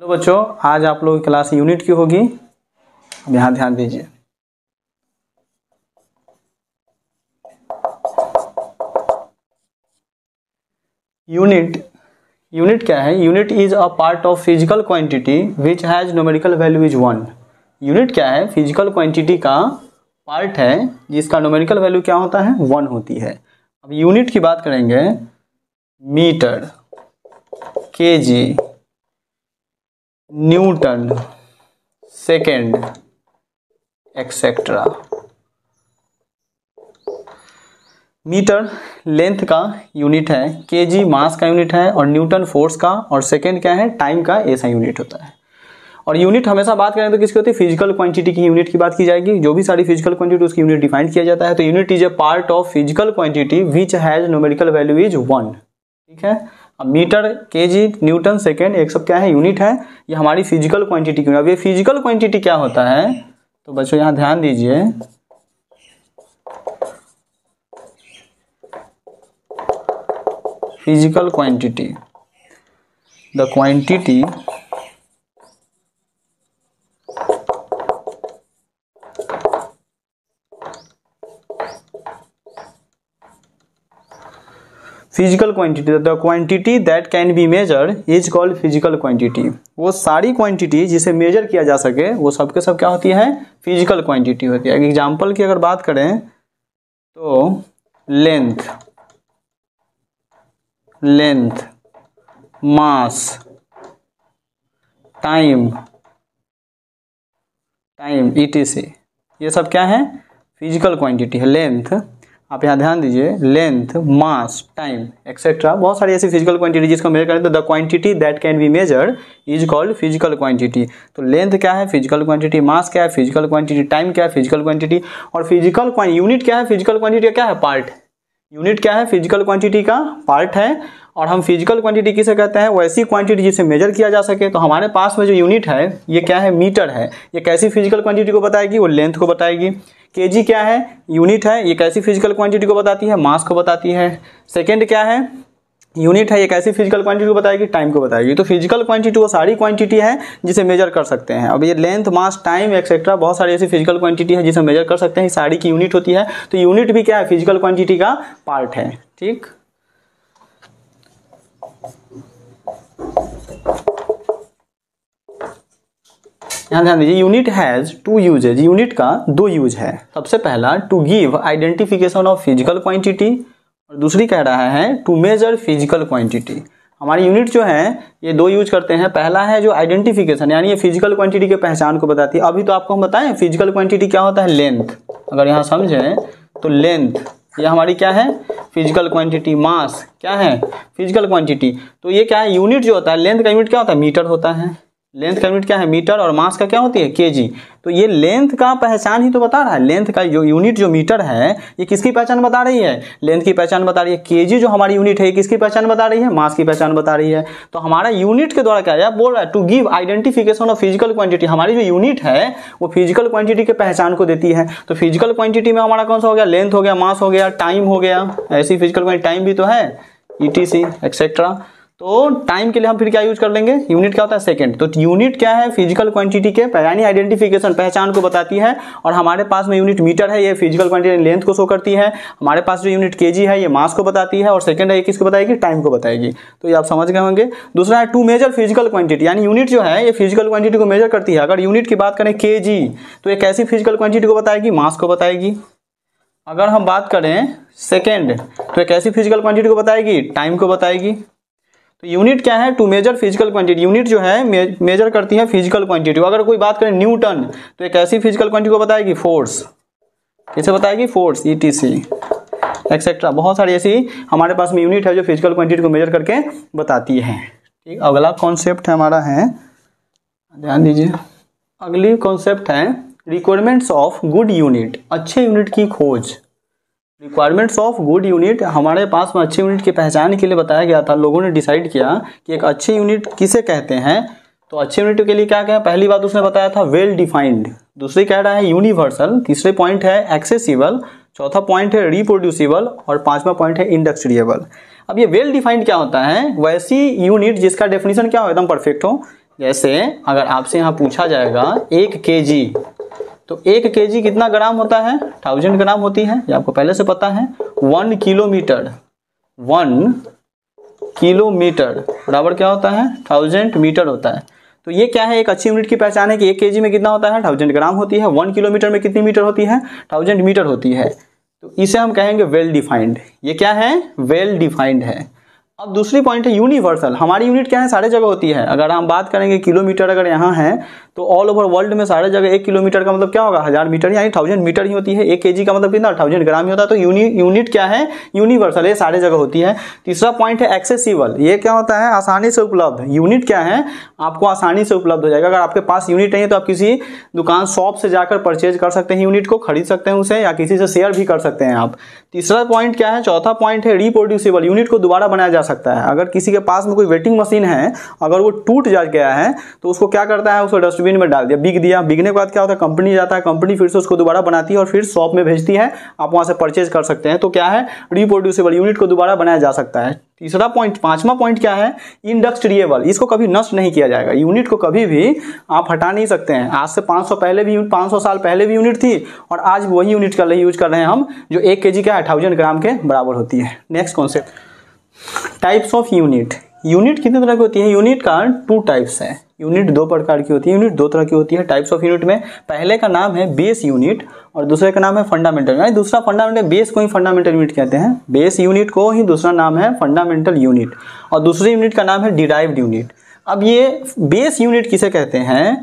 Hello बच्चों, आज आप लोगों की क्लास यूनिट की होगी। अब यहाँ ध्यान दीजिए। यूनिट क्या है? Unit is a part of physical quantity which has numerical value is 1। Unit क्या है? फिजिकल क्वांटिटी का पार्ट है जिसका न्यूमेरिकल वैल्यू क्या होता है? 1 होती है। अब यूनिट की बात करेंगे, metre, KG, newton, second, etcetera. Metre length का यूनिट है, केजी मास का यूनिट है, और न्यूटन फोर्स का, और सेकेंड क्या है? टाइम का। ऐसा यूनिट होता है। और यूनिट हमेशा बात करें तो किसकी होती है? फिजिकल क्वांटिटी की यूनिट की बात की जाएगी। जो भी सारी फिजिकल क्वांटिटी उसकी यूनिट डिफाइन किया जाता है। तो unit is a part of physical quantity which has numerical value is 1। ठीक है। अब मीटर, केजी, न्यूटन, सेकेंड, एक सब क्या है? यूनिट है। ये हमारी फिजिकल क्वांटिटी की। अब ये फिजिकल क्वांटिटी क्या होता है? तो बच्चों यहाँ ध्यान दीजिए। Physical quantity, the quantity physical quantity, the quantity that can be measured is called physical quantity. वो सारी क्वांटिटी जिसे मेजर किया जा सके वो सब के सब क्या होती है? फिजिकल क्वांटिटी होती है। एग्जाम्पल की अगर बात करें तो लेंथ, मास, टाइम, etc, ये सब क्या है? फिजिकल क्वांटिटी है। लेंथ, आप यहाँ ध्यान दीजिए, लेंथ, मास, टाइम, एक्सेट्रा, बहुत सारी ऐसी फिजिकल क्वांटिटी जिसको मेजर करें तो the quantity that can be measured is called physical quantity. तो लेंथ क्या है? Physical quantity. मास क्या है? Physical quantity. टाइम क्या है? Physical quantity. और फिजिकल यूनिट क्या है? फिजिकल क्वांटिटी क्या है? पार्ट। यूनिट क्या है? फिजिकल क्वांटिटी का पार्ट है। और हम फिजिकल क्वांटिटी किसे कहते हैं? वैसी क्वांटिटी जिसे मेजर किया जा सके। तो हमारे पास में जो यूनिट है ये क्या है? मीटर है। ये कैसी फिजिकल क्वांटिटी को बताएगी? वो लेंथ को बताएगी। केजी क्या है? यूनिट है। ये कैसी फिजिकल क्वांटिटी को बताती है? मास को बताती है। सेकेंड क्या है? यूनिट है। ये कैसी फिजिकल क्वांटिटी को बताएगी? टाइम को बताएगी। तो फिजिकल क्वांटिटी वो सारी क्वांटिटी है जिसे मेजर कर सकते हैं। अब ये लेंथ, मास, टाइम, एक्सेट्रा, बहुत सारी ऐसी फिजिकल क्वांटिटी है जिसे मेजर कर सकते हैं। सारी की यूनिट होती है। तो यूनिट भी क्या है? फिजिकल क्वांटिटी का पार्ट है। ठीक। यहाँ ध्यान दीजिए, यूनिट हैज 2 यूजेज। यूनिट का 2 यूज है। सबसे पहला to give identification of physical quantity, और दूसरी कह रहा है टू मेजर फिजिकल क्वांटिटी। हमारी यूनिट जो है ये 2 यूज करते हैं। पहला है जो आइडेंटिफिकेशन, यानी ये फिजिकल क्वांटिटी के पहचान को बताती है। अभी तो आपको हम बताएं फिजिकल क्वांटिटी क्या होता है? लेंथ। अगर यहाँ समझें तो लेंथ ये हमारी क्या है? Physical quantity. मास क्या है? Physical quantity. तो ये क्या है? यूनिट जो होता है, लेंथ का यूनिट क्या होता है? मीटर होता है। लेंथ का यूनिट क्या है? मीटर। और मास का क्या होती है? केजी। तो ये लेंथ का पहचान ही तो बता रहा है। लेंथ का जो यूनिट जो मीटर है ये किसकी पहचान बता रही है? लेंथ की पहचान बता रही है। केजी जो हमारी यूनिट है ये किसकी पहचान बता रही है? मास की पहचान बता रही है। तो हमारा यूनिट के द्वारा क्या है? बोल रहा है to give identification of physical quantity. हमारी जो यूनिट है वो फिजिकल क्वांटिटी के पहचान को देती है। तो फिजिकल क्वांटिटी में हमारा कौन सा हो गया? लेंथ हो गया, मास हो गया, टाइम हो गया। ऐसी फिजिकल क्वांटिटी, टाइम भी तो है, etc, एक्सेट्रा। तो टाइम के लिए हम फिर क्या यूज कर लेंगे? यूनिट क्या होता है? सेकंड। तो यूनिट क्या है? फिजिकल क्वांटिटी के यानी आइडेंटिफिकेशन, पहचान को बताती है। और हमारे पास में यूनिट मीटर है, ये फिजिकल क्वांटिटी लेंथ को शो करती है। हमारे पास जो यूनिट केजी है ये मास को बताती है। और सेकंड है ये किसको बताएगी? टाइम को बताएगी। तो ये आप समझ गए होंगे। दूसरा है टू मेजर फिजिकल क्वांटिटी, यानी यूनिट जो है ये फिजिकल क्वांटिटी को मेजर करती है। अगर यूनिट की बात करें केजी, तो ये कैसी फिजिकल क्वांटिटी को बताएगी? मास को बताएगी। अगर हम बात करें सेकेंड, तो ये कैसी फिजिकल क्वांटिटी को बताएगी? टाइम को बताएगी। तो यूनिट क्या है? To measure physical quantity. Unit जो है मेजर करती है फिजिकल क्वांटिटी। अगर कोई बात करें न्यूटन, तो एक ऐसी फिजिकल क्वांटिटी को बताएगी? फोर्स। किसे बताएगी? Force, etc, etcetera. बहुत सारी ऐसी हमारे पास में यूनिट है जो फिजिकल क्वांटिटी को मेजर करके बताती है। ठीक। अगला कॉन्सेप्ट हमारा है, ध्यान दीजिए, अगली कॉन्सेप्ट है रिक्वायरमेंट्स ऑफ गुड यूनिट। अच्छे यूनिट की खोज। रिक्वायरमेंट्स ऑफ गुड यूनिट, हमारे पास में अच्छे यूनिट की पहचान के लिए बताया गया था। लोगों ने डिसाइड किया कि एक अच्छे यूनिट किसे कहते हैं। तो अच्छे यूनिट के लिए क्या कहें? पहली बात उसने बताया था वेल डिफाइंड। दूसरी कह रहा है यूनिवर्सल। तीसरे पॉइंट है एक्सेसिबल। चौथा पॉइंट है रिप्रोड्यूसिबल। और पांचवा पॉइंट है इंडस्ट्रिएबल। अब ये वेल डिफाइंड क्या होता है? वैसी यूनिट जिसका डेफिनेशन क्या हो? एकदम परफेक्ट हो। जैसे अगर आपसे यहाँ पूछा जाएगा 1 kg, तो 1 kg कितना ग्राम होता है? 1000 ग्राम होती है, ये आपको पहले से पता है। 1 किलोमीटर, 1 किलोमीटर बराबर क्या होता है? 1000 मीटर होता है। तो ये क्या है? एक अच्छी यूनिट की पहचान है कि 1 kg में कितना होता है? 1000 ग्राम होती है। 1 किलोमीटर में कितनी मीटर होती है? 1000 मीटर होती है। तो इसे हम कहेंगे वेल डिफाइंड। ये क्या है? वेल डिफाइंड है। अब दूसरी पॉइंट है यूनिवर्सल। हमारी यूनिट क्या है? सारे जगह होती है। अगर हम बात करेंगे किलोमीटर, अगर यहाँ है तो ऑल ओवर वर्ल्ड में सारे जगह 1 किलोमीटर का मतलब क्या होगा? 1000 मीटर, यानी 1000 मीटर ही होती है। 1 kg का मतलब कितना? 1000 ग्राम ही होता है। तो यूनिट क्या है? यूनिवर्सल है, सारे जगह होती है। तीसरा पॉइंट है एक्सेसिबल। ये क्या होता है? आसानी से उपलब्ध। यूनिट क्या है? आपको आसानी से उपलब्ध हो जाएगा। अगर आपके पास यूनिट नहीं है तो आप किसी दुकान, शॉप से जाकर परचेज कर सकते हैं, यूनिट को खरीद सकते हैं उसे, या किसी से शेयर भी कर सकते हैं आप। तीसरा पॉइंट क्या है? चौथा पॉइंट है रिप्रोड्यूसिबल। यूनिट को दोबारा बनाया जा सकता है। अगर किसी के पास में कोई वेटिंग मशीन है, अगर वो टूट जा गया है तो उसको क्या करता है? उसको डस्टबिन में डाल दिया, बिक दिया। बिकने के बाद क्या होता है? कंपनी जाता है, कंपनी फिर से उसको दोबारा बनाती है और फिर शॉप में भेजती है, आप वहां से परचेज कर सकते हैं। तो क्या है? रिप्रोड्यूसिबल, यूनिट को दोबारा बनाया जा सकता है। तीसरा पॉइंट, पांचवा पॉइंट क्या है? इंडस्ट्रिएबल। इसको कभी नष्ट नहीं किया जाएगा। यूनिट को कभी भी आप हटा नहीं सकते हैं। आज से 500 साल पहले भी यूनिट थी और आज वही यूनिट यूज कर रहे हैं हम, जो 1 kg का 1000 ग्राम के बराबर होती है। Next concept, types of unit. Unit कितने तरह की होती है? यूनिट का 2 टाइप्स है। यूनिट 2 प्रकार की होती है। यूनिट 2 तरह की होती है। टाइप्स ऑफ यूनिट में पहले का नाम है बेस यूनिट और दूसरे का नाम है फंडामेंटल। यानी दूसरा फंडामेंटल, बेस को ही फंडामेंटल यूनिट कहते हैं। बेस यूनिट को ही दूसरा नाम है फंडामेंटल यूनिट, और दूसरी यूनिट का नाम है डिराइव्ड यूनिट। अब ये बेस यूनिट किसे कहते हैं?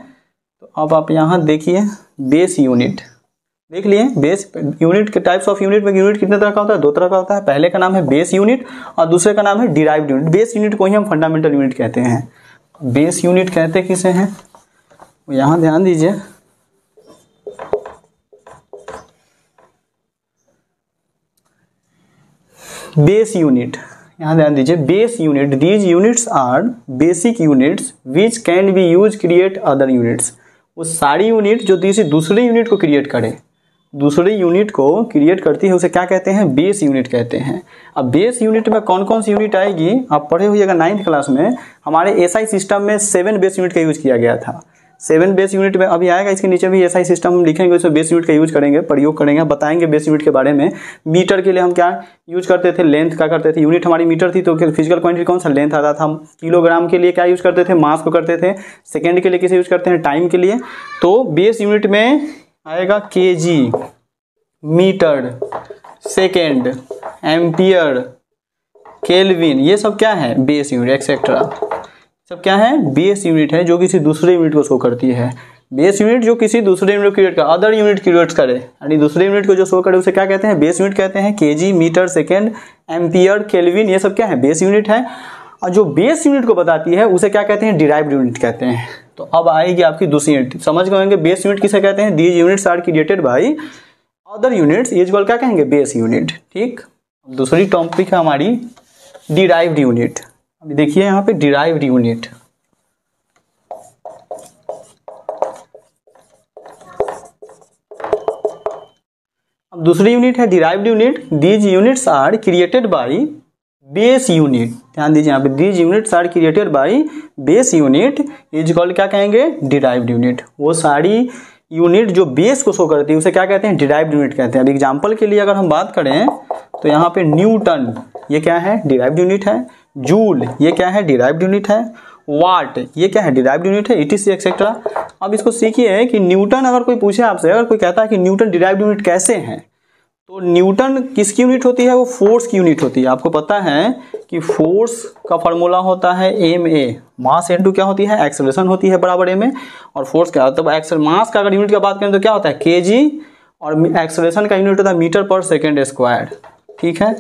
तो अब आप यहाँ देखिए, बेस यूनिट देख लिए। बेस यूनिट के टाइप्स ऑफ यूनिट में यूनिट कितने तरह का होता है? 2 तरह का होता है। पहले का नाम है बेस यूनिट और दूसरे का नाम है डिराइव्ड यूनिट। बेस यूनिट को ही हम फंडामेंटल यूनिट कहते हैं। बेस यूनिट कहते किसे हैं? यहां ध्यान दीजिए, बेस यूनिट, यहां ध्यान दीजिए, base unit, these units are basic units which can be use create other units. वो सारी यूनिट जो दूसरे यूनिट को क्रिएट करे, दूसरे यूनिट को क्रिएट करती है, उसे क्या कहते हैं? बेस यूनिट कहते हैं। अब बेस यूनिट में कौन कौन सी यूनिट आएगी? आप पढ़े हुए 9th क्लास में हमारे एसआई सिस्टम में 7 बेस यूनिट का यूज किया गया था। 7 बेस यूनिट में अभी आएगा, इसके नीचे भी एसआई सिस्टम हम लिखेंगे, उसमें बेस यूनिट का यूज करेंगे, प्रयोग करेंगे, बताएंगे बेस यूनिट के बारे में। मीटर के लिए हम क्या यूज करते थे? लेंथ का करते थे। यूनिट हमारी मीटर थी तो फिजिकल क्वांटिटी कौन सा? लेंथ आता था। हम किलोग्राम के लिए क्या यूज करते थे? मास को करते थे। सेकेंड के लिए किसे यूज करते हैं? टाइम के लिए। तो बेस यूनिट में आएगा KG, metre, second, ampere, kelvin, ये सब क्या है? बेस यूनिट एक्सेट्रा, सब क्या है? बेस यूनिट है, जो किसी दूसरे यूनिट को शो करती है। बेस यूनिट जो किसी दूसरे यूनिट क्रिएट कर, अदर यूनिट क्रिएट करे, यानी दूसरे यूनिट को जो शो करे उसे क्या कहते हैं? बेस यूनिट कहते हैं। KG, metre, second, ampere, kelvin, ये सब क्या है? बेस यूनिट है। और जो बेस यूनिट को बताती है उसे क्या कहते हैं? डिराइव्ड यूनिट कहते हैं। तो अब आएगी आपकी दूसरी यूनिट, समझ गए बेस यूनिट किसे कहते हैं? These units are created by other units equal क्या कहेंगे? Base unit. ठीक, दूसरी टॉपिक है हमारी डिराइव्ड यूनिट। अभी देखिए यहाँ पे डिराइव्ड यूनिट, अब दूसरी यूनिट है derived unit. These units are created by base unit. ध्यान दीजिए यहाँ पे, these units are created by base unit is called क्या कहेंगे? Derived unit. वो सारी यूनिट जो बेस को शो करती है उसे क्या कहते हैं? डिराइव्ड यूनिट कहते हैं। अब एग्जांपल के लिए अगर हम बात करें तो यहाँ पे न्यूटन, ये क्या है? डिराइव्ड यूनिट है। जूल, ये क्या है? डिराइव्ड यूनिट है। वाट, ये क्या है? डिराइव्ड यूनिट है। etc etcetera. अब इसको सीखिए कि न्यूटन, अगर कोई पूछे आपसे, अगर कोई कहता है कि न्यूटन डिराइव्ड यूनिट कैसे है, तो न्यूटन किसकी यूनिट होती है? वो फोर्स की यूनिट होती है। आपको पता है कि फोर्स का फॉर्मूला होता है ma, मास इनटू क्या होती है? एक्सेलरेशन होती है, बराबर ma। और फोर्स क्या होता है? मास का अगर यूनिट की बात करें तो क्या होता है? kg, और एक्सेलरेशन का यूनिट होता है मीटर पर सेकेंड स्क्वायर। ठीक है,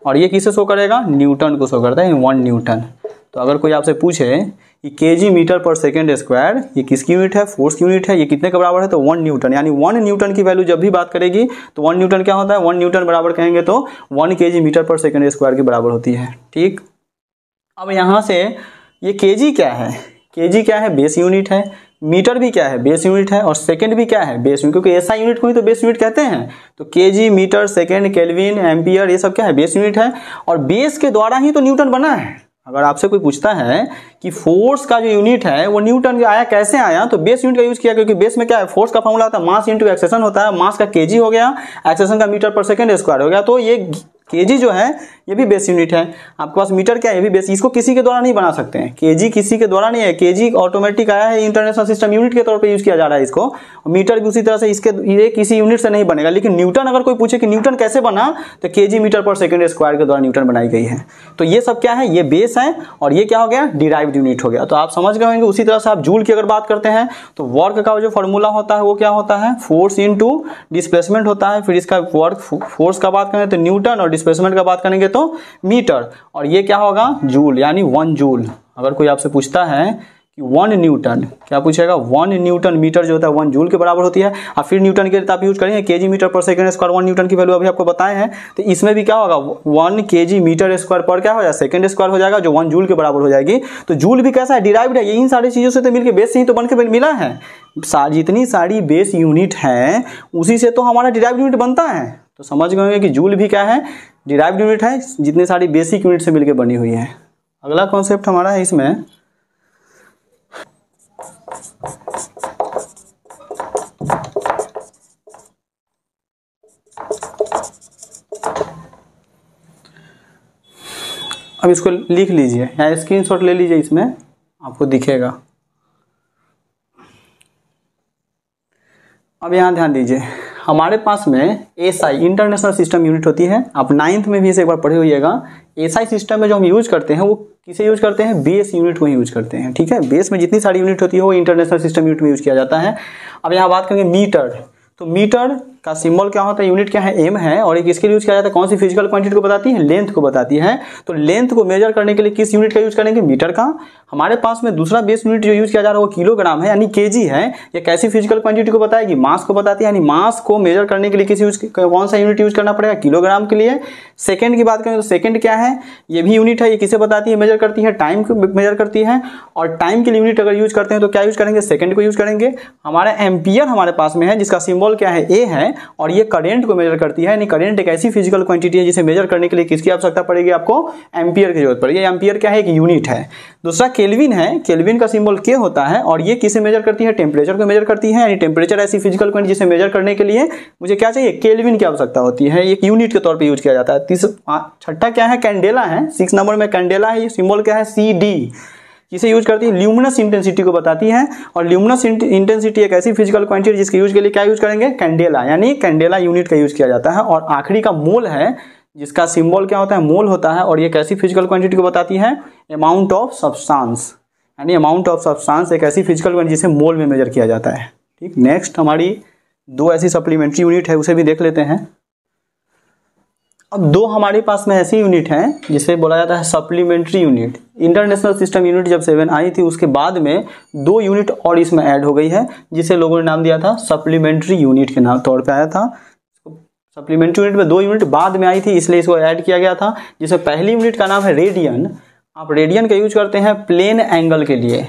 और ये किसे शो करेगा? न्यूटन को शो करता है, 1 न्यूटन। तो अगर कोई आपसे पूछे कि केजी मीटर पर सेकेंड स्क्वायर ये किसकी यूनिट है? फोर्स की यूनिट है, ये कितने के बराबर है? तो 1 न्यूटन। यानी 1 न्यूटन की वैल्यू जब भी बात करेगी तो 1 न्यूटन क्या होता है? 1 न्यूटन बराबर कहेंगे तो 1 केजी मीटर पर सेकेंड स्क्वायर के बराबर होती है। ठीक, अब यहाँ से ये केजी क्या है? केजी क्या है? बेस यूनिट है। मीटर भी क्या है? बेस यूनिट है। और सेकंड भी क्या है? बेस यूनिट, क्योंकि ऐसा यूनिट को ही तो बेस यूनिट कहते हैं। तो KG, metre, second, kelvin, ampere, ये सब क्या है? बेस यूनिट है। और बेस के द्वारा ही तो न्यूटन बना है। अगर आपसे कोई पूछता है कि फोर्स का जो यूनिट है वो न्यूटन आया, कैसे आया, तो बेस यूनिट का यूज किया, क्योंकि बेस में क्या है, फोर्स का फॉर्मूला होता है मास इंटू एक्सेशन होता है, मास का केजी हो गया, एक्सेशन का मीटर पर सेकंड स्क्वायर हो गया, तो ये केजी जो है ये भी बेस यूनिट है। आपके पास मीटर क्या है, ये भी बेस, इसको किसी के द्वारा नहीं बना सकते हैं, केजी किसी के द्वारा नहीं है, केजी ऑटोमेटिक आया है, इंटरनेशनल सिस्टम यूनिट के तौर पे यूज किया जा रहा है इसको, मीटर भी उसी तरह से इसके ये किसी यूनिट से नहीं बनेगा। लेकिन न्यूटन अगर कोई पूछे कि न्यूटन कैसे बना, तो केजी मीटर पर सेकंड स्क्वायर के द्वारा न्यूटन बनाई गई है। तो ये सब क्या है, ये बेस है और ये क्या हो गया, डिराइव्ड यूनिट हो गया। तो आप समझ गए होंगे। उसी तरह से आप जूल की अगर बात करते हैं तो वर्क का जो फॉर्मूला होता है वो क्या होता है, फोर्स इनटू डिस्प्लेसमेंट होता है। फिर इसका वर्क फोर्स का बात करें तो न्यूटन, और डिस्प्लेसमेंट का बात करेंगे तो मीटर, और ये क्या होगा, जूल, यानी 1 जूल। अगर कोई आपसे पूछता है कि 1 न्यूटन, क्या पूछेगा, 1 न्यूटन मीटर जो होता है 1 जूल के बराबर होती है। और फिर न्यूटन के लिए आप यूज करेंगे केजी मीटर पर सेकंड स्क्वायर, 1 न्यूटन की वैल्यू अभी आपको बताए हैं। तो इसमें भी क्या होगा, 1 केजी मीटर स्क्वायर पर क्या हो जाएगा, सेकंड स्क्वायर हो जाएगा, जो 1 जूल के बराबर हो जाएगी। तो जूल भी कैसा है, डिराइव्ड है। इन सारी चीजों से तो मिलकर बेस से ही तो बन के मिला है। जितनी सारी बेस यूनिट है उसी से तो हमारा डिराइव्ड यूनिट बनता है। तो समझ गए कि जूल भी क्या है, डिराइव्ड यूनिट है, जितने सारी बेसिक यूनिट से मिलकर बनी हुई है। अगला कॉन्सेप्ट हमारा है इसमें अब इसको लिख लीजिए या स्क्रीनशॉट ले लीजिए, इसमें आपको दिखेगा। अब यहाँ ध्यान दीजिए, हमारे पास में एसआई इंटरनेशनल सिस्टम यूनिट होती है। आप 9th में भी इसे एक बार पढ़े होइएगा। एसआई सिस्टम में जो हम यूज करते हैं वो किसे यूज करते हैं, बेस यूनिट को ही यूज करते हैं। ठीक है, बेस में जितनी सारी यूनिट होती है वो इंटरनेशनल सिस्टम यूनिट में यूज किया जाता है। अब यहाँ बात करेंगे मीटर, तो मीटर का सिंबल क्या होता है, यूनिट क्या है, एम है, और एक इसके लिए यूज किया जाता है, कौन सी फिजिकल क्वांटिटी को बताती है, लेंथ को बताती है। तो लेंथ को मेजर करने के लिए किस यूनिट का यूज करेंगे, मीटर का। हमारे पास में दूसरा बेस यूनिट जो यूज किया जा रहा है वो किलोग्राम है, यानी केजी है। ये कैसी फिजिकल क्वांटिटी को बताएगी, मास को बताती है, यानी मास को मेजर करने के लिए कौन सा यूनिट यूज करना पड़ेगा, किलोग्राम के लिए। सेकंड की बात करें तो सेकंड क्या है, ये भी यूनिट है, ये किसे बताती है, मेजर करती है, टाइम को मेजर करती है। और टाइम के लिए यूनिट अगर यूज करते हैं तो क्या यूज करेंगे, सेकंड को यूज करेंगे। हमारा एम्पियर हमारे पास में है, जिसका सिंबल क्या है, ए है, और ये करंट को मेजर करती है। यानी करंट एक ऐसी फिजिकल क्वांटिटी है जिसे मेजर करने के लिए किसकी आवश्यकता पड़ेगी, आपको एम्पियर की जरूरत पड़ेगी। एम्पियर क्या है, एक यूनिट है। दूसरा केल्विन है, केल्विन का सिंबल के होता है, और ये किसे मेजर करती है, टेम्परेचर को मेजर करती है। यानी टेम्परेचर ऐसी फिजिकल क्वांटिटी जिसे मेजर करने के लिए मुझे क्या चाहिए, केल्विन की आवश्यकता होती है, एक यूनिट के तौर पर यूज किया जाता है। छठा क्या है, कैंडेला है, 6 नंबर में कैंडेला है, ये सिंबल क्या है, CD, जिसे यूज करती है, ल्यूमिनस इंटेंसिटी को बताती है। और ल्यूमिनस इंटेंसिटी एक ऐसी फिजिकल क्वांटिटी जिसके यूज के लिए क्या यूज करेंगे, कैंडेला, यानी कैंडेला यूनिट का यूज किया जाता है। और आखिरी का मोल है, जिसका सिंबल क्या होता है, मोल होता है, और ये कैसी फिजिकल क्वांटिटी को बताती है, अमाउंट ऑफ सब्सटेंस, यानी अमाउंट ऑफ सब्सटेंस एक ऐसी फिजिकल क्वांटिटी जिसे मोल में मेजर किया जाता है। ठीक, नेक्स्ट हमारी 2 ऐसी सप्लीमेंट्री यूनिट है, उसे भी देख लेते हैं। अब 2 हमारे पास में ऐसी यूनिट हैं जिसे बोला जाता है supplementary unit. International system unit जब 7 आई थी उसके बाद में 2 यूनिट और इसमें ऐड हो गई है, जिसे लोगों ने नाम दिया था सप्लीमेंट्री यूनिट के नाम तौर पे आया था। सप्लीमेंट्री यूनिट में 2 यूनिट बाद में आई थी, इसलिए इसको ऐड किया गया था। जिसमें पहली यूनिट का नाम है रेडियन, आप रेडियन का यूज करते हैं प्लेन एंगल के लिए,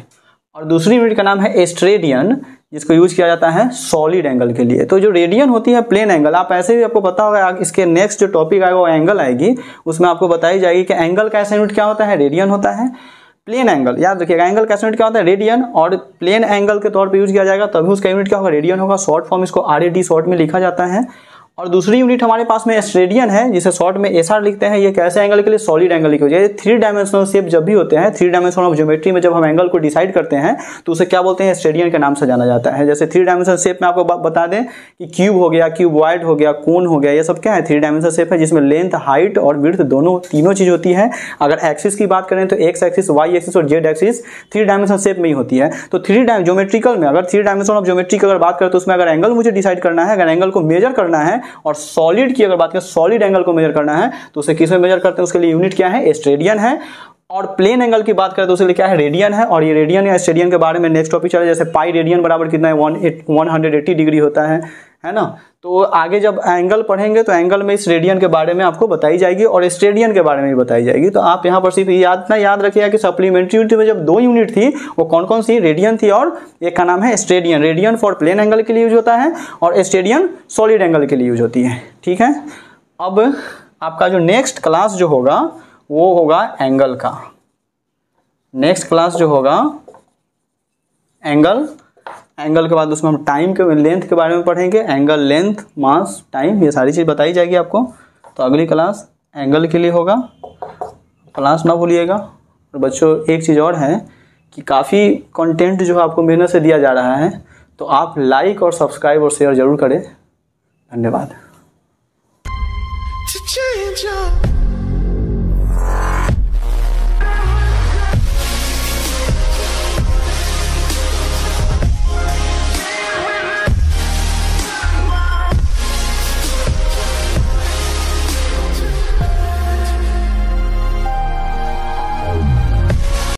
और दूसरी यूनिट का नाम है एस्ट्रेडियन, जिसको यूज किया जाता है सॉलिड एंगल के लिए। तो जो रेडियन होती है प्लेन एंगल, आप ऐसे भी आपको पता होगा, इसके नेक्स्ट जो टॉपिक आएगा वो एंगल आएगी, उसमें आपको बताई जाएगी कि एंगल का ऐसा यूनिट क्या होता है, रेडियन होता है। प्लेन एंगल याद रखिएगा, एंगल का यूनिट क्या होता है, रेडियन, और प्लेन एंगल के तौर पे यूज किया जाएगा तभी उसका यूनिट क्या होगा, रेडियन होगा। शॉर्ट फॉर्म इसको RAD शॉर्ट में लिखा जाता है। और दूसरी यूनिट हमारे पास में एस्ट्रेडियन है, जिसे शॉर्ट में SR लिखते हैं। ये कैसे एंगल के लिए, सॉलिड एंगल की वजह से। 3 डायमेंशनल शेप जब भी होते हैं, 3 डायमेंशन ऑफ ज्योमेट्री में जब हम एंगल को डिसाइड करते हैं तो उसे क्या बोलते हैं, एस्ट्रेडियन के नाम से जाना जाता है। जैसे 3 डायमेंशनल शेप में आपको बता दें कि क्यूब हो गया, क्यूबॉइड हो गया, कोन हो गया, ये सब क्या है, 3 डायमेंशनल शेप है, जिसमें लेंथ, हाइट और विड्थ तीनों चीज होती है। अगर एक्सिस की बात करें तो एक्स एक्सिस, वाई एक्सिस और जेड एक्सिस 3 डायमेंशनल शेप में ही होती है। तो 3 ज्योमेट्रिकल में अगर 3 डायमेंशन ऑफ ज्योमेट्री की अगर बात करें तो उसमें अगर एंगल मुझे डिसाइड करना है, अगर एंगल को मेजर करना है, और सॉलिड की अगर बात करें सॉलिड एंगल को मेजर करना है तो उसे किस में मेजर करते हैं, उसके लिए यूनिट क्या है, एस्ट्रेडियन है। और प्लेन एंगल की बात करें तो उसके लिए क्या है, रेडियन है। और ये रेडियन या एस्ट्रेडियन के बारे में नेक्स्ट टॉपिक चले, जैसे पाई रेडियन बराबर कितना है, 180 डिग्री होता है ना। तो आगे जब एंगल पढ़ेंगे तो एंगल में इस रेडियन के बारे में आपको बताई जाएगी और एस्ट्रेडियन के बारे में भी बताई जाएगी। तो आप यहाँ पर सिर्फ याद रखिएगा कि सप्लीमेंट्री यूनिट में जब 2 यूनिट थी वो कौन कौन सी, रेडियन थी और एक का नाम है एस्ट्रेडियन। रेडियन फॉर प्लेन एंगल के लिए यूज होता है और एस्ट्रेडियन सॉलिड एंगल के लिए यूज होती है। ठीक है, अब आपका जो नेक्स्ट क्लास जो होगा वो होगा एंगल का। नेक्स्ट क्लास जो होगा एंगल के बाद उसमें हम टाइम के लेंथ के बारे में पढ़ेंगे। एंगल, लेंथ, मास, टाइम, ये सारी चीज़ बताई जाएगी आपको। तो अगली क्लास एंगल के लिए होगा, क्लास ना भूलिएगा। और बच्चों एक चीज़ और है कि काफ़ी कंटेंट जो आपको मेहनत से दिया जा रहा है, तो आप लाइक और सब्सक्राइब और शेयर ज़रूर करें। धन्यवाद।